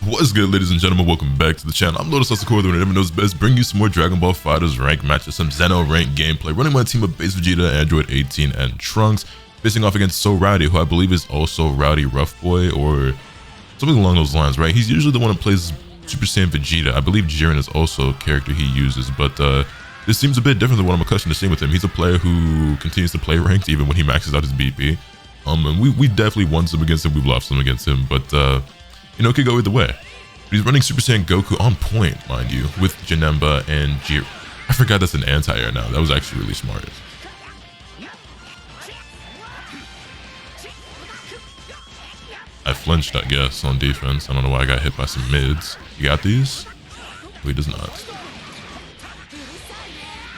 What's good, ladies and gentlemen? Welcome back to the channel. I'm LotusAsakura, the one that never knows best, bringing you some more Dragon Ball FighterZ rank matches, some Zeno rank gameplay, running my team of base Vegeta, Android 18, and Trunks, facing off against Rowdy, who I believe is also Rowdy Rough Boy, or something along those lines, right? He's usually the one who plays Super Saiyan Vegeta. I believe Jiren is also a character he uses, but this seems a bit different than what I'm accustomed to seeing with him. He's a player who continues to play ranked even when he maxes out his BP. And we definitely won some against him, we've lost some against him, but you know, it could go either way. But he's running Super Saiyan Goku on point, mind you, with Janemba and Jiren. I forgot that's an anti-air now. That was actually really smart. I flinched, I guess, on defense. I don't know why I got hit by some mids. You got these? Oh, he does not.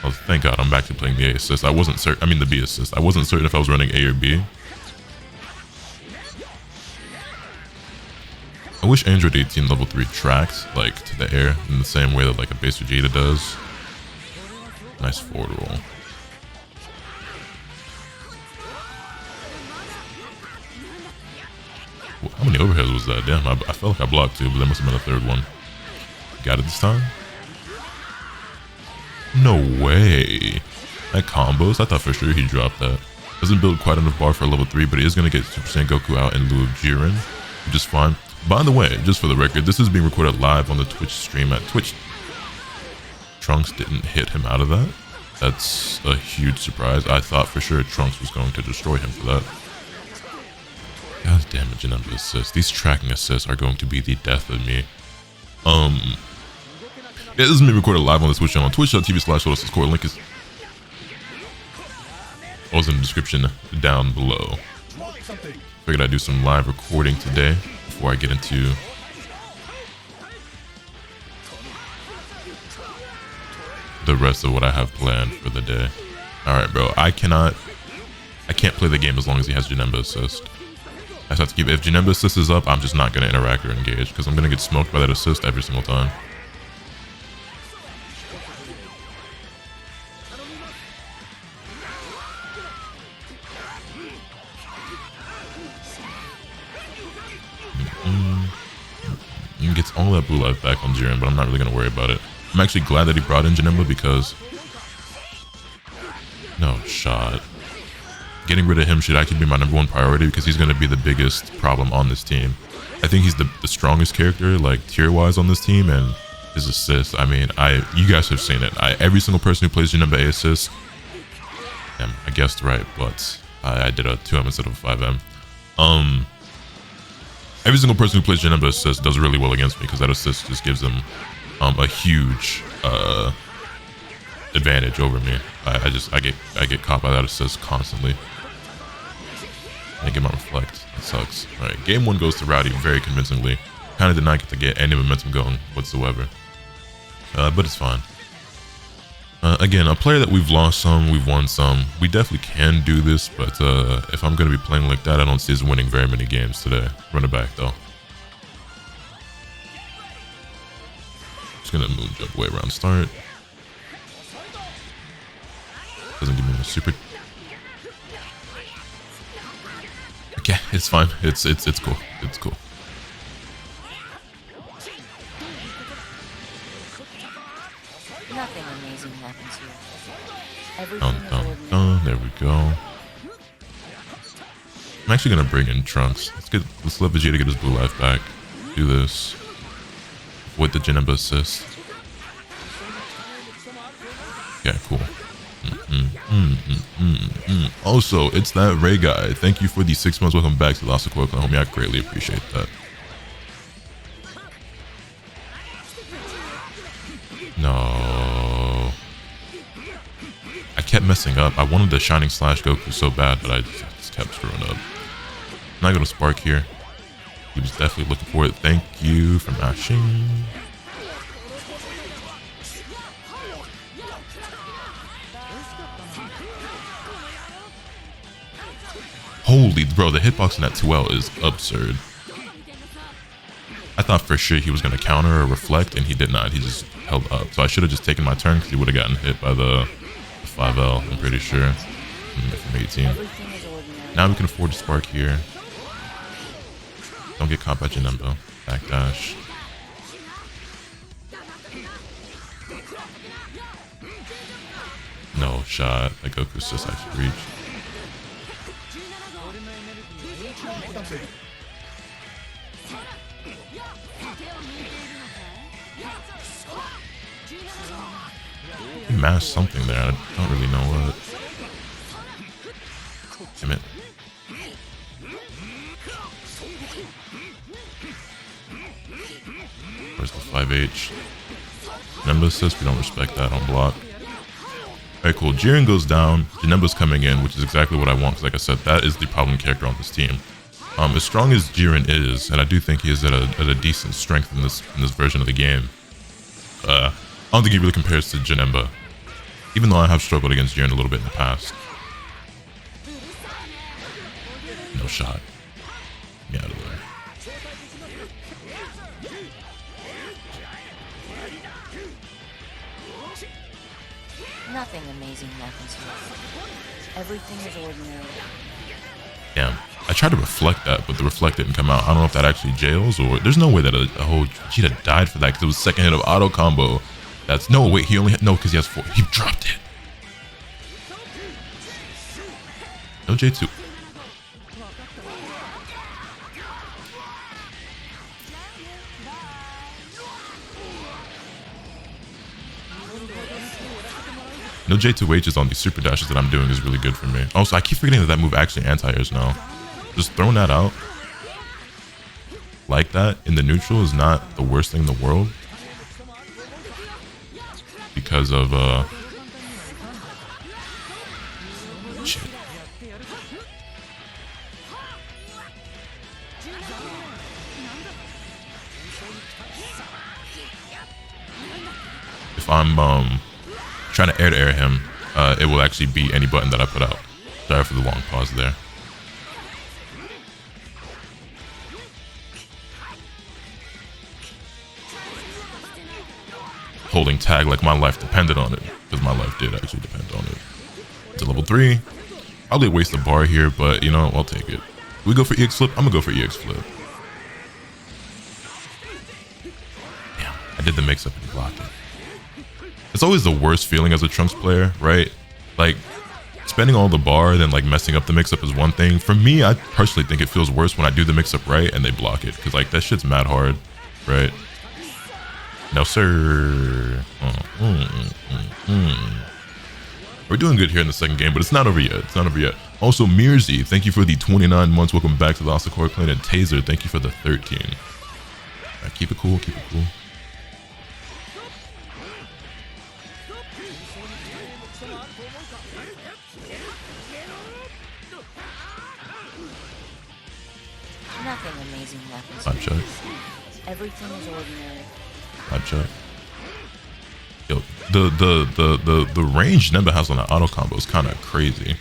Oh, thank God, I'm back to playing the A assist. I wasn't certain, I mean the B assist. I wasn't certain if I was running A or B. I wish Android 18 level 3 tracked, like, to the air in the same way that, like, a base Vegeta does. Nice forward roll. How many overheads was that? Damn, I felt like I blocked two, but there must have been a third one. Got it this time? No way. That combos? I thought for sure he dropped that. Doesn't build quite enough bar for a level 3, but he is going to get Super Saiyan Goku out in lieu of Jiren, which is fine. By the way, just for the record, this is being recorded live on the Twitch stream at Twitch. Trunks didn't hit him out of that. That's a huge surprise. I thought for sure Trunks was going to destroy him for that. God damn it, Janemba assists. These tracking assists are going to be the death of me. Yeah, this is being recorded live on the Twitch channel on twitch.tv/LotusAsakura. Link is also in the description down below. Figured I'd do some live recording today before I get into the rest of what I have planned for the day. Alright, bro. I can't play the game as long as he has Janemba assist. I just have to keep, if Janemba assist is up, I'm just not going to interact or engage, because I'm going to get smoked by that assist every single time. Gets all that blue life back on Jiren, but I'm not really going to worry about it. I'm actually glad that he brought in Janemba because... No shot. Getting rid of him should actually be my #1 priority because he's going to be the biggest problem on this team. I think he's the strongest character, like, tier-wise on this team, and his assist, I mean, you guys have seen it. Every single person who plays Janemba A assist... Damn, I guessed right, but I did a 2M instead of a 5M. Every single person who plays Janemba assist does really well against me because that assist just gives them a huge advantage over me. I get caught by that assist constantly. I get my reflect. That sucks. Alright, game 1 goes to Rowdy very convincingly. Kinda did not get to get any momentum going whatsoever. But it's fine. Again, a player that we've lost some, we've won some. We definitely can do this, but if I'm going to be playing like that, I don't see us winning very many games today. Run it back, though. Just going to moon jump way around start. Doesn't give me a super... Okay, it's fine. It's cool. It's cool. Nothing amazing happens here. There we go. I'm actually gonna bring in Trunks. Let's let Vegeta get his blue life back. Do this with the Janemba assist. Yeah, cool. Also, it's that Ray guy. Thank you for the 6 months. Welcome back to LotusAsakura, homie. I greatly appreciate that. No. I kept messing up. I wanted the Shining Slash Goku so bad, but I just kept screwing up. I'm not going to Spark here. He was definitely looking for it. Thank you for mashing. Holy, bro, the hitbox in that 2L is absurd. I thought for sure he was going to counter or reflect, and he did not. He just held up. So I should have just taken my turn because he would have gotten hit by the 5L, I'm pretty sure. From 18. Now we can afford to Spark here. Don't get caught by Janemba. Backdash. shot. That Goku assist actually reached. He mashed something there. I don't really know what. Damn it. Where's the 5H? Janemba assist, we don't respect that on block. Alright, cool. Jiren goes down. Janemba's coming in, which is exactly what I want, because like I said, that is the problem character on this team. As strong as Jiren is, and I do think he is at a decent strength in this version of the game, I don't think he really compares to Janemba, even though I have struggled against Jiren a little bit in the past. No shot. Get out of there. Nothing amazing happens here. Everything is ordinary. Damn. I tried to reflect that, but the reflect didn't come out. I don't know if that actually jails or... There's no way that a whole Vegeta died for that because it was second hit of auto combo. That's... No, wait, he only had... No, because he has 4. He dropped it. No J2. No J2H's on these super dashes that I'm doing is really good for me. Also, I keep forgetting that that move actually anti-airs now. Just throwing that out like that in the neutral is not the worst thing in the world. Because of, shit. If I'm, trying to air him, it will actually beat any button that I put out. Sorry for the long pause there. Holding tag like my life depended on it, because my life did actually depend on it. To level 3. Probably a waste of bar here, but you know, I'll take it. We go for EX flip? I'm gonna go for EX flip. Damn, I did the mix up and he blocked it. It's always the worst feeling as a Trunks player, right? Like, spending all the bar, then like messing up the mix-up is one thing. For me, I personally think it feels worse when I do the mix-up right and they block it. Because like, that shit's mad hard, right? No, sir. We're doing good here in the second game, but it's not over yet. It's not over yet. Also, Mirzy, thank you for the 29 months. Welcome back to the Asakura clan. And Taser, thank you for the 13. Right, keep it cool, keep it cool. Nothing amazing happens Vibe here. check. Everything is ordinary. Vibe check. Yo, the range Janemba has on that auto combo is kind of crazy.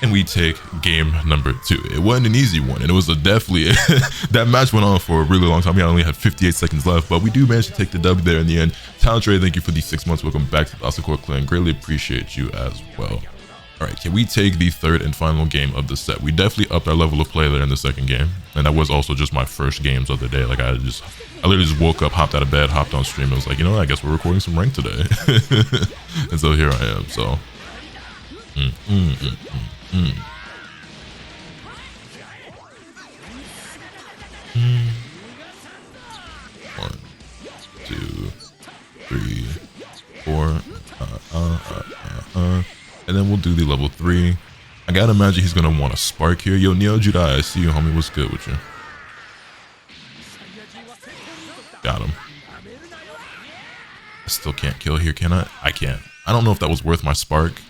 And we take game number 2. It wasn't an easy one, and it was definitely that match went on for a really long time. We only had 58 seconds left, but we do manage to take the W there in the end. Talent Trade, thank you for the 6 months. Welcome back to the Asakura clan. Greatly appreciate you as well. All right, can we take the third and final game of the set? We definitely upped our level of play there in the second game, and that was also just my first games of the day. Like I literally just woke up, hopped out of bed, hopped on stream. I was like, you know, I guess we're recording some rank today, and so here I am. So. 1, 2, 3, 4. And then we'll do the level 3. I gotta imagine he's gonna want a spark here. Yo, Neo Judai, I see you, homie. What's good with you? Got him. I still can't kill here, can I? I can't. I don't know if that was worth my spark,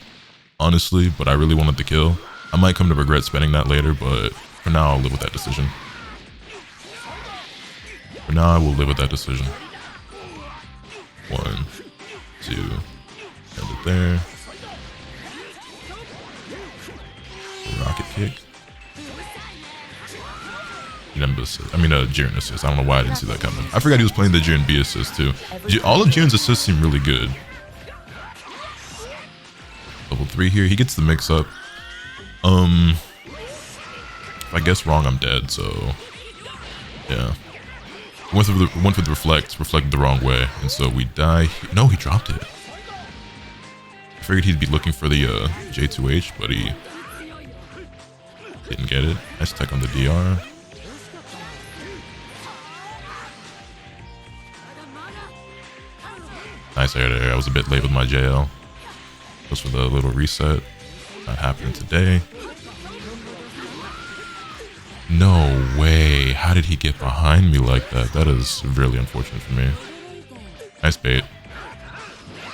honestly, but I really wanted to kill. I might come to regret spending that later, but for now, I'll live with that decision. For now, I will live with that decision. 1, 2, end it there. Rocket kick. Janemba assist. I mean, Jiren assist. I don't know why I didn't see that coming. I forgot he was playing the Jiren B assist too. All of Jiren's assists seem really good. Level 3 here. He gets the mix up. If I guess wrong, I'm dead. So, yeah. Went with the reflected the wrong way, and so we die. No, he dropped it. I figured he'd be looking for the J2H, but he didn't get it. Nice tech on the DR. Nice air there. I was a bit late with my JL. Just for the little reset. Not happening today. No way. How did he get behind me like that? That is really unfortunate for me. Nice bait.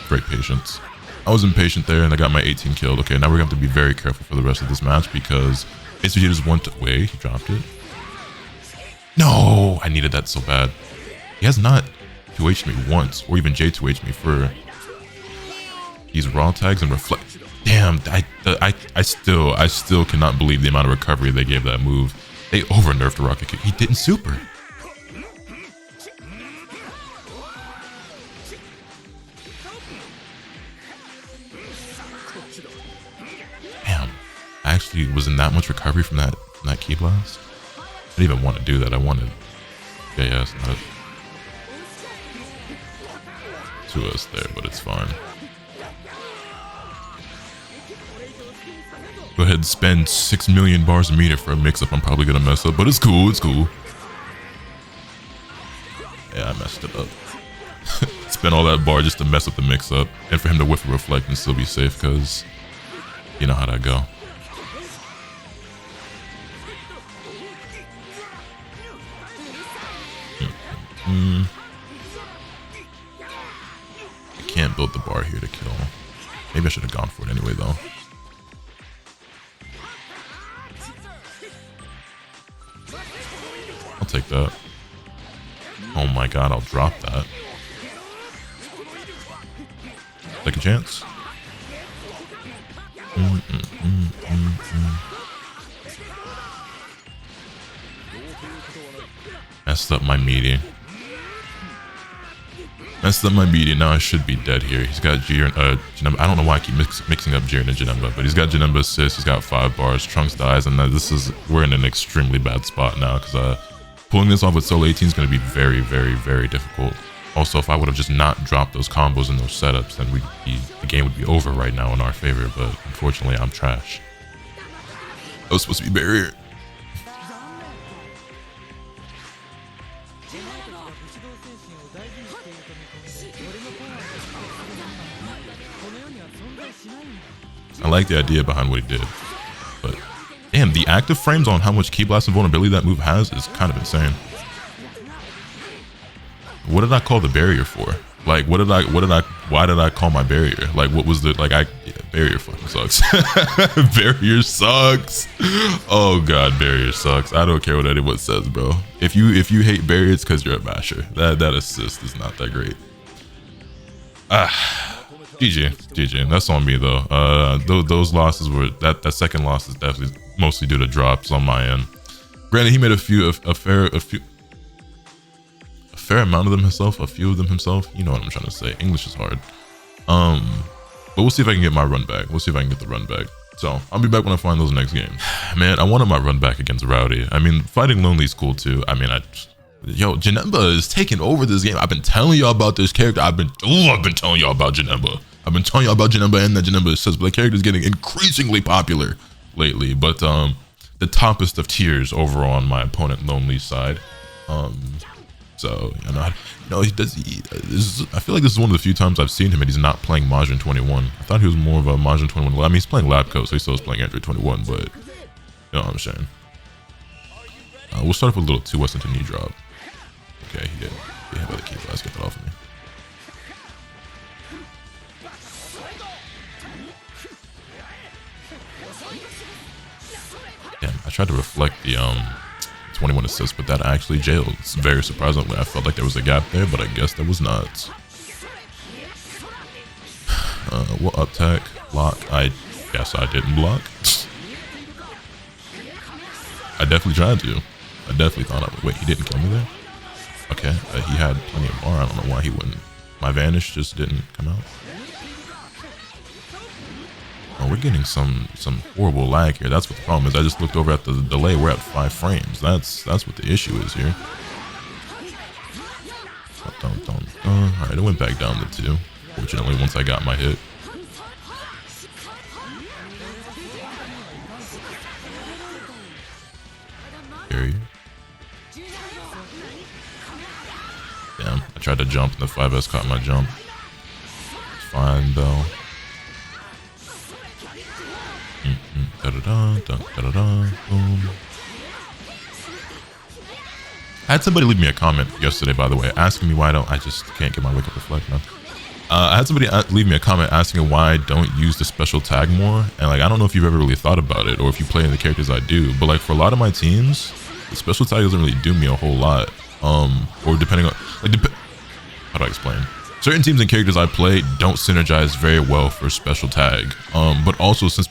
Great patience. I was impatient there and I got my 18 killed. Okay, now we're going to have to be very careful for the rest of this match because Vegeta just went away. He dropped it. No! I needed that so bad. He has not 2H'd me once or even J2H'd me for these raw tags and reflect. Damn, I still cannot believe the amount of recovery they gave that move. They over nerfed the rocket kick. He didn't super. Damn, I actually was in that much recovery from that key blast. I didn't even want to do that. I wanted JS, not 2S there, but it's fine. Go ahead and spend 6 million bars a meter for a mix-up. I'm probably gonna mess up, but it's cool, it's cool. Yeah, I messed it up. Spend all that bar just to mess up the mix-up, and for him to whiff and reflect and still be safe, because you know how that go. I can't build the bar here to kill. Maybe I should have gone for it anyway, though. I'll take that. Oh my god, I'll drop that. Take a chance. Messed up my meaty. Messed up my meaty. Now I should be dead here. He's got Janemba. I don't know why I keep mixing up Jiren and Janemba, but he's got Janemba assist. He's got 5 bars. Trunks dies, and we're in an extremely bad spot now because pulling this off with solo 18 is going to be very, very, very difficult. Also, if I would have just not dropped those combos and those setups, then the game would be over right now in our favor. But unfortunately, I'm trash. That was supposed to be barrier. I like the idea behind what he did, but damn, the active frames on how much key blast and vulnerability that move has is kind of insane. What did I call the barrier for? Like, why did I call my barrier? Like, what was the, barrier fucking sucks. Barrier sucks. Oh god, barrier sucks. I don't care what anyone says, bro. If you hate barrier, it's because you're a basher. That assist is not that great. GG. That's on me though. Those losses were that second loss is definitely mostly due to drops on my end. Granted, he made a fair amount of them himself, a few of them himself. You know what I'm trying to say. English is hard. But we'll see if I can get my run back. We'll see if I can get the run back. So I'll be back when I find those next games. Man, I wanted my run back against Rowdy. I mean, fighting Lonely is cool too. I mean, yo, Janemba is taking over this game. I've been telling y'all about this character. I've been telling y'all about Janemba. I've been telling y'all about Janemba and that Janemba says, but the character is getting increasingly popular lately. But the toppest of tiers over on my opponent Lonely's side. So he does. I feel like this is one of the few times I've seen him and he's not playing Majin 21. I thought he was more of a Majin 21. I mean, he's playing Lab Coat, so he still is playing Android 21. But you know what I'm saying. We'll start off with a little 2S into knee drop. Okay, he did. Yeah, by the key blast. Get that off of me. Damn, I tried to reflect the 21 assists, but that actually jailed. It's very surprisingly. I felt like there was a gap there, but I guess there was not. What up tech? Block? I guess I didn't block. I definitely tried to. I definitely thought I would. Wait, he didn't kill me there? Okay, he had plenty of bar. I don't know why he wouldn't. My vanish just didn't come out. Oh, we're getting some horrible lag here. That's what the problem is. I just looked over at the delay. We're at 5 frames. That's what the issue is here. Alright, it went back down to 2. Fortunately, once I got my hit. Carry. Damn, I tried to jump and the 5S caught my jump. It's fine though. Boom. I had somebody leave me a comment yesterday, by the way, asking me why I just can't get my wake up reflect now. I had somebody leave me a comment asking why I don't use the special tag more, and like I don't know if you've ever really thought about it or if you play in the characters I do, but like for a lot of my teams, the special tag doesn't really do me a whole lot. Or depending on like how do I explain? Certain teams and characters I play don't synergize very well for special tag. But also since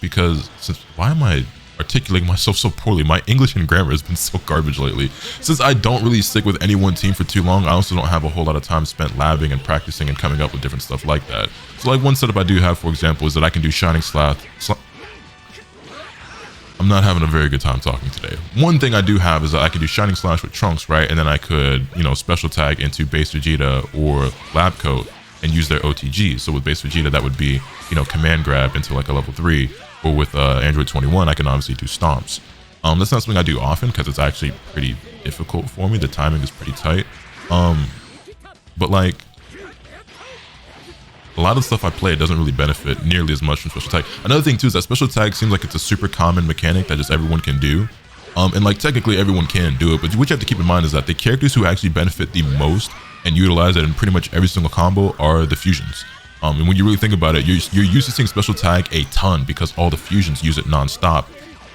why am I articulating myself so poorly? My English and grammar has been so garbage lately. Since I don't really stick with any one team for too long, I also don't have a whole lot of time spent labbing and practicing and coming up with different stuff like that. So like one setup I do have, for example, is that I can do Shining Slash. I'm not having a very good time talking today. One thing I do have is that I can do Shining Slash with Trunks, right? And then I could, you know, special tag into Base Vegeta or Lab Coat and use their OTG. So with Base Vegeta, that would be, you know, command grab into like a level 3. Or with Android 21, I can obviously do stomps. That's not something I do often because it's actually pretty difficult for me. The timing is pretty tight. But like, a lot of the stuff I play doesn't really benefit nearly as much from special tag. Another thing too is that special tag seems like it's a super common mechanic that just everyone can do. And like technically everyone can do it, but what you have to keep in mind is that the characters who actually benefit the most and utilize it in pretty much every single combo are the fusions. And when you really think about it, you're used to seeing special tag a ton because all the fusions use it non-stop.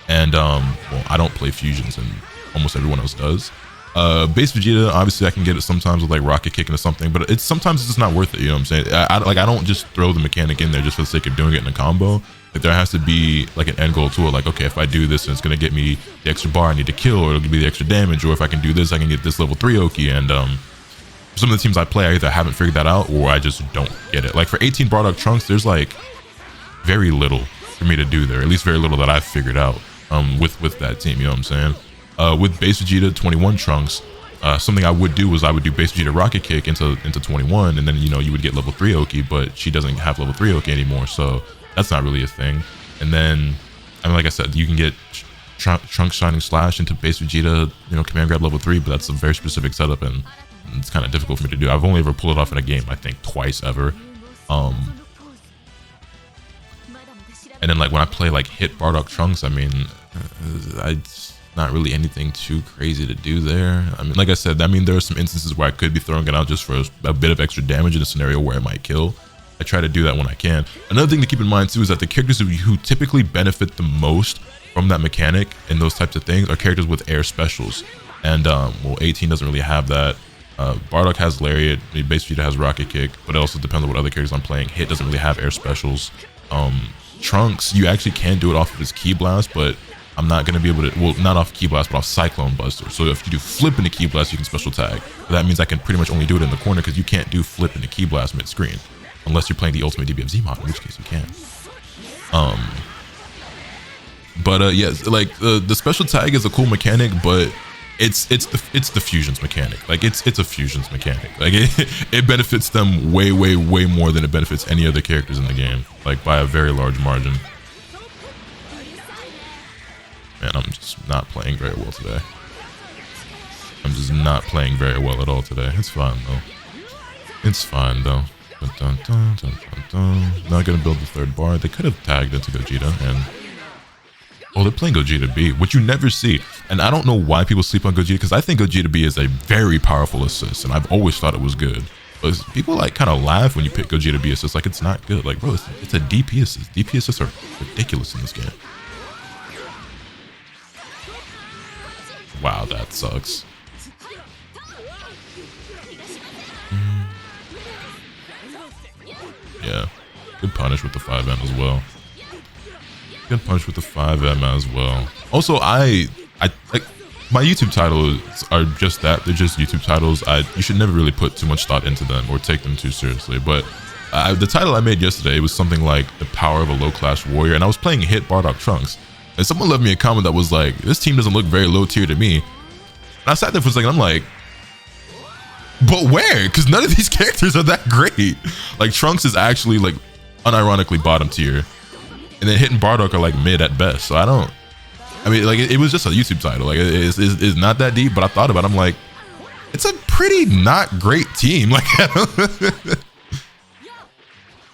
And well, I don't play fusions and almost everyone else does. Base Vegeta, obviously I can get it sometimes with like rocket kicking or something, but sometimes it's just not worth it, you know what I'm saying? I don't just throw the mechanic in there just for the sake of doing it in a combo. Like there has to be like an end goal to it, like okay, if I do this and it's gonna get me the extra bar I need to kill, or it'll give me the extra damage, or if I can do this I can get this level 3 Oki. And some of the teams I play, I either haven't figured that out or I just don't get it. Like for 18 Bardock Trunks, there's like very little for me to do there, at least very little that I've figured out with that team, you know what I'm saying? With Base Vegeta 21 Trunks, something I would do was I would do Base Vegeta Rocket Kick into 21, and then, you know, you would get level 3 Oki, but she doesn't have level 3 Oki anymore, so that's not really a thing. And then, I mean, like I said, you can get Trunks Shining Slash into Base Vegeta, you know, command grab level 3, but that's a very specific setup, and it's kind of difficult for me to do. I've only ever pulled it off in a game, I think, twice ever. And then, like, when I play, like, hit Bardock Trunks, I mean, not really anything too crazy to do there. I mean, like I said, I mean, there are some instances where I could be throwing it out just for a bit of extra damage in a scenario where it might kill. I try to do that when I can. Another thing to keep in mind too is that the characters who typically benefit the most from that mechanic and those types of things are characters with air specials. And well, 18 doesn't really have that. Bardock has Lariat, Base Vegeta has Rocket Kick, but it also depends on what other characters I'm playing. Hit doesn't really have air specials. Trunks, you actually can do it off of his Ki Blast, but I'm not going to be able to, well, not off Ki Blast, but off Cyclone Buster. So if you do flip into Ki Blast, you can special tag. But that means I can pretty much only do it in the corner because you can't do flip into Ki Blast mid-screen. Unless you're playing the Ultimate DBFZ mod, in which case you can. Yeah, like the special tag is a cool mechanic, but it's the fusions mechanic. Like it's a fusions mechanic. Like it benefits them way more than it benefits any other characters in the game. Like by a very large margin. Man, I'm just not playing very well today. I'm just not playing very well at all today. It's fine though. It's fine though. Dun, dun, dun, dun, dun. Not gonna build the third bar. They could have tagged into Gogeta and oh, they're playing Gogeta B, which you never see. And I don't know why people sleep on Gogeta, because I think Gogeta B is a very powerful assist, and I've always thought it was good. But people like kind of laugh when you pick Gogeta B assist, like it's not good. Like bro, it's a DP assist. DP assists are ridiculous in this game. Wow, that sucks. Yeah, good punish with the 5M as well. Good punish with the 5M as well. Also, I like my YouTube titles are just that. They're just YouTube titles. You should never really put too much thought into them or take them too seriously. But the title I made yesterday was something like The Power of a Low-Class Warrior, and I was playing Hit Bardock Trunks. And someone left me a comment that was like, this team doesn't look very low tier to me. And I sat there for a second, I'm like, But where? Because none of these characters are that great. Like Trunks is actually like unironically bottom tier, and then Hit and Bardock are like mid at best. So I mean, like it was just a YouTube title. Like it's not that deep. But I thought about it, I'm like, it's a pretty not great team. Like,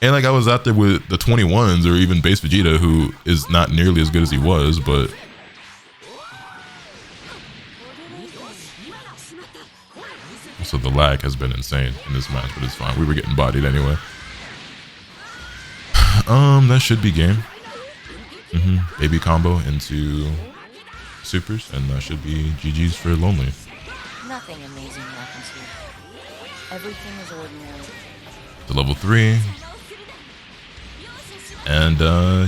and like I was out there with the 21s or even base Vegeta, who is not nearly as good as he was, but. So the lag has been insane in this match, but it's fine. We were getting bodied anyway. That should be game. Baby combo into supers, and that should be GG's for Lonely. Nothing amazing happens here. Everything is ordinary. To level 3. And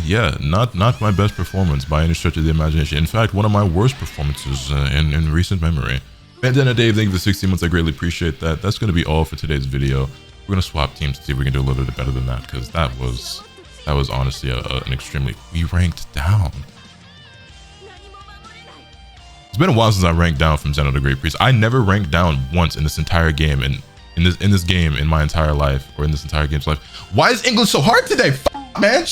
yeah, not my best performance by any stretch of the imagination. In fact, one of my worst performances in recent memory. Bandana Dave, thank you for 16 months. I greatly appreciate that. That's going to be all for today's video. We're going to swap teams to see if we can do a little bit better than that, because that was honestly an extremely... We ranked down. It's been a while since I ranked down from Zeno the Great Priest. I never ranked down once in this entire game, and in this game in my entire life, or in this entire game's life. Why is English so hard today? Man.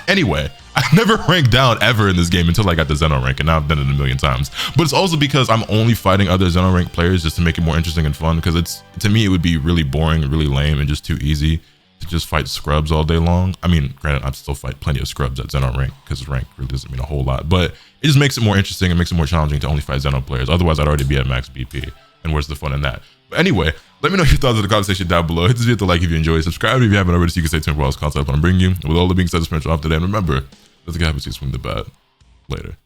Anyway, I never ranked down ever in this game until I got the Zeno rank, and now I've done it a million times. But it's also because I'm only fighting other Zeno rank players just to make it more interesting and fun, because to me it would be really boring, really lame, and just too easy to just fight scrubs all day long. I mean, granted, I still fight plenty of scrubs at Zeno rank, because rank really doesn't mean a whole lot, but it just makes it more interesting and makes it more challenging to only fight Zeno players. Otherwise, I'd already be at max BP, and where's the fun in that? But anyway, let me know your thoughts in the comment section down below. Hit this video with a like if you enjoyed. Subscribe if you haven't already so you can stay tuned for all this content I'm bringing you. And with all the being said, it's off today. And remember, let's get happy to swing the bat. Later.